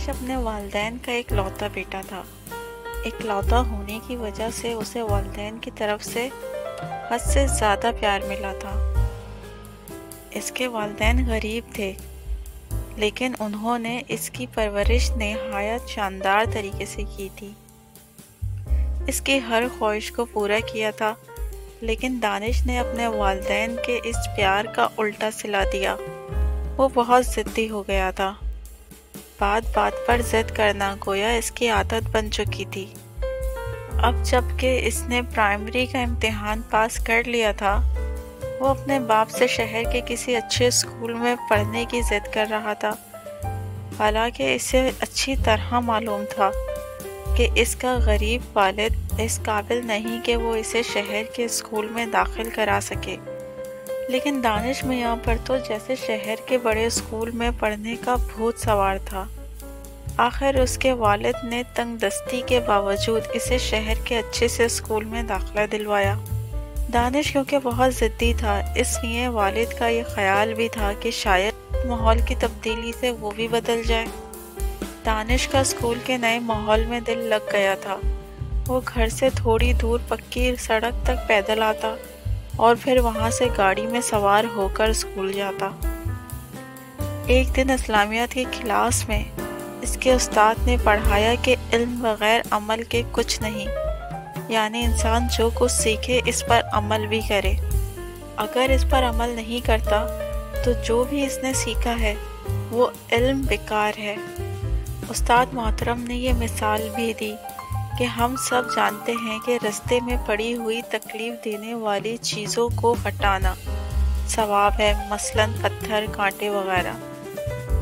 دانش اپنے والدین کا ایک لوتا بیٹا تھا۔ اکلوتا ہونے کی وجہ سے اسے والدین کی طرف سے حد سے زیادہ پیار ملا تھا۔ اس کے والدین غریب تھے، لیکن انہوں نے اس کی پرورش نہایت شاندار طریقے سے کی تھی۔ اس کی ہر خواہش کو پورا کیا تھا، لیکن دانش نے اپنے والدین کے اس پیار کا الٹا سلا دیا۔ وہ بہت ضدی ہو گیا تھا۔ بات بات پر ضد کرنا گویا اس کی عادت بن چکی تھی۔ اب جب کہ اس نے پرائمری کا امتحان پاس کر لیا تھا، وہ اپنے باپ سے شہر کے کسی اچھے اسکول میں پڑھنے کی ضد کر رہا تھا، حالانکہ اسے اچھی طرح معلوم تھا کہ اس کا غریب والد اس قابل نہیں کہ وہ اسے شہر کے اسکول میں داخل کرا سکے۔ لیکن دانش میاں پر تو جیسے شہر کے بڑے اسکول میں پڑھنے کا بھوت سوار تھا۔ آخر اس کے والد نے تنگ دستی کے باوجود اسے شہر کے اچھے سے اسکول میں داخلہ دلوایا۔ دانش کیونکہ بہت ضدی تھا، اس لیے والد کا یہ خیال بھی تھا کہ شاید ماحول کی تبدیلی سے وہ بھی بدل جائے۔ دانش کا اسکول کے نئے ماحول میں دل لگ گیا تھا۔ وہ گھر سے تھوڑی دور پکی سڑک تک پیدل آتا اور پھر وہاں سے گاڑی میں سوار ہو کر اسکول جاتا۔ ایک دن اسلامیات کی کلاس میں اس کے استاد نے پڑھایا کہ علم بغیر عمل کے کچھ نہیں، یعنی انسان جو کچھ سیکھے اس پر عمل بھی کرے۔ اگر اس پر عمل نہیں کرتا تو جو بھی اس نے سیکھا ہے وہ علم بیکار ہے۔ استاد محترم نے یہ مثال بھی دی کہ ہم سب جانتے ہیں کہ رستے میں پڑی ہوئی تکلیف دینے والی چیزوں کو ہٹانا ثواب ہے، مثلاً پتھر، کانٹے وغیرہ،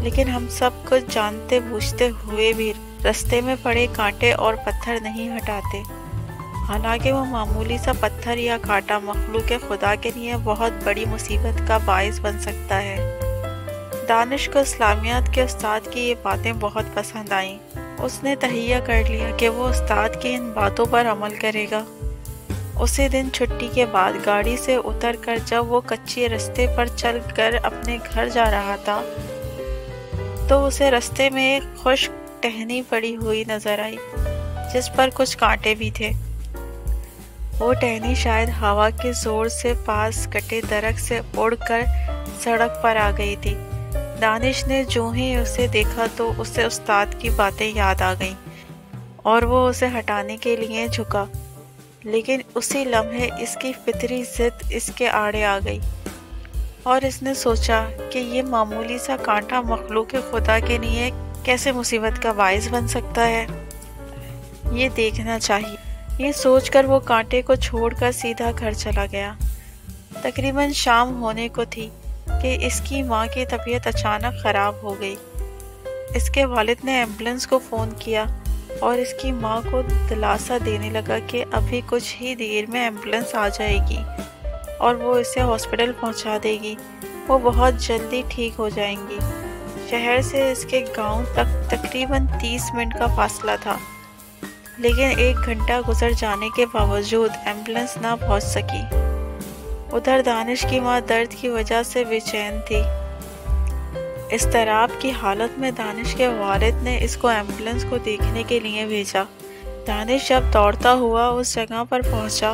لیکن ہم سب کچھ جانتے بوجھتے ہوئے بھی رستے میں پڑے کانٹے اور پتھر نہیں ہٹاتے، حالانکہ وہ معمولی سا پتھر یا کانٹا مخلوق خدا کے لیے بہت بڑی مصیبت کا باعث بن سکتا ہے۔ دانش کو اسلامیات کے استاد کی یہ باتیں بہت پسند آئیں۔ اس نے تہیہ کر لیا کہ وہ استاد کی ان باتوں پر عمل کرے گا۔ اسی دن چھٹی کے بعد گاڑی سے اتر کر جب وہ کچے رستے پر چل کر اپنے گھر جا رہا تھا تو اسے رستے میں ایک خشک ٹہنی پڑی ہوئی نظر آئی جس پر کچھ کانٹے بھی تھے۔ وہ ٹہنی شاید ہوا کے زور سے پاس کٹے درخت سے اڑ کر سڑک پر آ گئی تھی۔ دانش نے جو ہی اسے دیکھا تو اسے استاد کی باتیں یاد آ گئیں اور وہ اسے ہٹانے کے لیے جھکا، لیکن اسی لمحے اس کی فطری ضد اس کے آڑے آ گئی اور اس نے سوچا کہ یہ معمولی سا کانٹا مخلوق خدا کے لیے کیسے مصیبت کا باعث بن سکتا ہے، یہ دیکھنا چاہیے۔ یہ سوچ کر وہ کانٹے کو چھوڑ کر سیدھا گھر چلا گیا۔ تقریباً شام ہونے کو تھی کہ اس کی ماں کی طبیعت اچانک خراب ہو گئی۔ اس کے والد نے ایمبولینس کو فون کیا اور اس کی ماں کو دلاسا دینے لگا کہ ابھی کچھ ہی دیر میں ایمبولینس آ جائے گی اور وہ اسے ہاسپٹل پہنچا دے گی، وہ بہت جلدی ٹھیک ہو جائیں گی۔ شہر سے اس کے گاؤں تک تقریباً 30 منٹ کا فاصلہ تھا، لیکن 1 گھنٹہ گزر جانے کے باوجود ایمبولینس نہ پہنچ سکی۔ ادھر دانش کی ماں درد کی وجہ سے بے چین تھی۔ اضطراب کی حالت میں دانش کے والد نے اس کو ایمبولینس کو دیکھنے کے لیے بھیجا۔ دانش جب دوڑتا ہوا اس جگہ پر پہنچا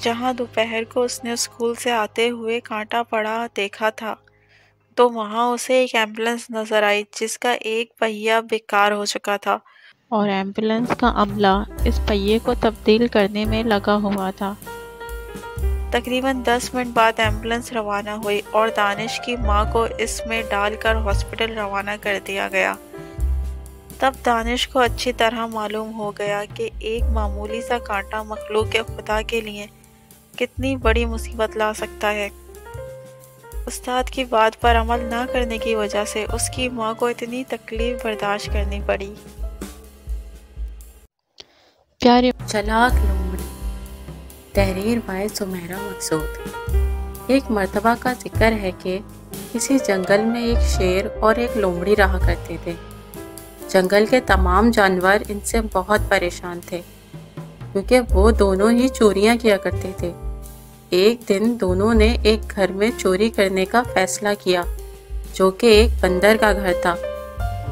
جہاں دوپہر کو اس نے اسکول سے آتے ہوئے کانٹا پڑا دیکھا تھا، تو وہاں اسے ایک ایمبولینس نظر آئی جس کا ایک پہیہ بیکار ہو چکا تھا اور ایمبولینس کا عملہ اس پہیے کو تبدیل کرنے میں لگا ہوا تھا۔ تقریباً 10 منٹ بعد ایمبولینس روانہ ہوئی اور دانش کی ماں کو اس میں ڈال کر ہاسپٹل روانہ کر دیا گیا۔ تب دانش کو اچھی طرح معلوم ہو گیا کہ ایک معمولی سا کانٹا مخلوق خدا کے لیے کتنی بڑی مصیبت لا سکتا ہے۔ استاد کی بات پر عمل نہ کرنے کی وجہ سے اس کی ماں کو اتنی تکلیف برداشت کرنی پڑی۔ پیارے چلاک لومڑی، تحریر بائے سمیرہ مقصود۔ ایک مرتبہ کا ذکر ہے کہ کسی جنگل میں ایک شیر اور ایک لومڑی رہا کرتے تھے۔ جنگل کے تمام جانور ان سے بہت پریشان تھے کیونکہ وہ دونوں ہی چوریاں کیا کرتے تھے۔ ایک دن دونوں نے ایک گھر میں چوری کرنے کا فیصلہ کیا جو کہ ایک بندر کا گھر تھا۔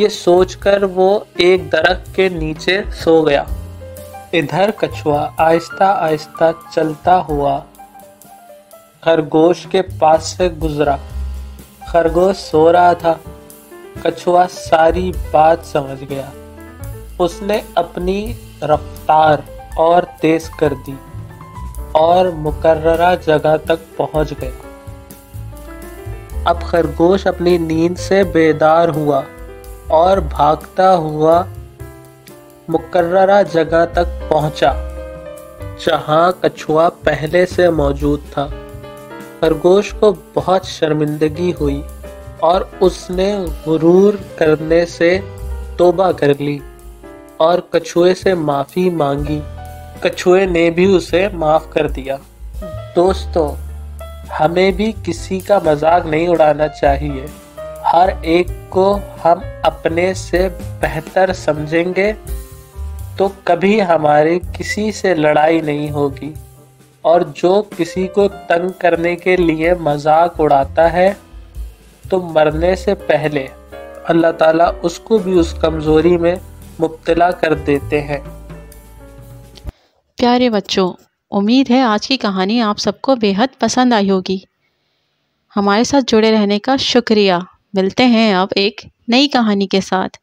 یہ سوچ کر وہ ایک درخت کے نیچے سو گیا۔ ادھر کچھوا آہستہ آہستہ چلتا ہوا خرگوش کے پاس سے گزرا۔ خرگوش سو رہا تھا۔ کچھوا ساری بات سمجھ گیا۔ اس نے اپنی رفتار اور تیز کر دی اور مقررہ جگہ تک پہنچ گیا۔ اب خرگوش اپنی نیند سے بیدار ہوا اور بھاگتا ہوا مقررہ جگہ تک پہنچا جہاں کچھوا پہلے سے موجود تھا۔ خرگوش کو بہت شرمندگی ہوئی اور اس نے غرور کرنے سے توبہ کر لی اور کچھوے سے معافی مانگی۔ کچھوے نے بھی اسے معاف کر دیا۔ دوستو، ہمیں بھی کسی کا مذاق نہیں اڑانا چاہیے۔ ہر ایک کو ہم اپنے سے بہتر سمجھیں گے تو کبھی ہماری کسی سے لڑائی نہیں ہوگی، اور جو کسی کو تنگ کرنے کے لیے مذاق اڑاتا ہے تو مرنے سے پہلے اللہ تعالیٰ اس کو بھی اس کمزوری میں مبتلا کر دیتے ہیں۔ پیارے بچوں، امید ہے آج کی کہانی آپ سب کو بے حد پسند آئی ہوگی۔ ہمارے ساتھ جڑے رہنے کا شکریہ۔ ملتے ہیں اب ایک نئی کہانی کے ساتھ۔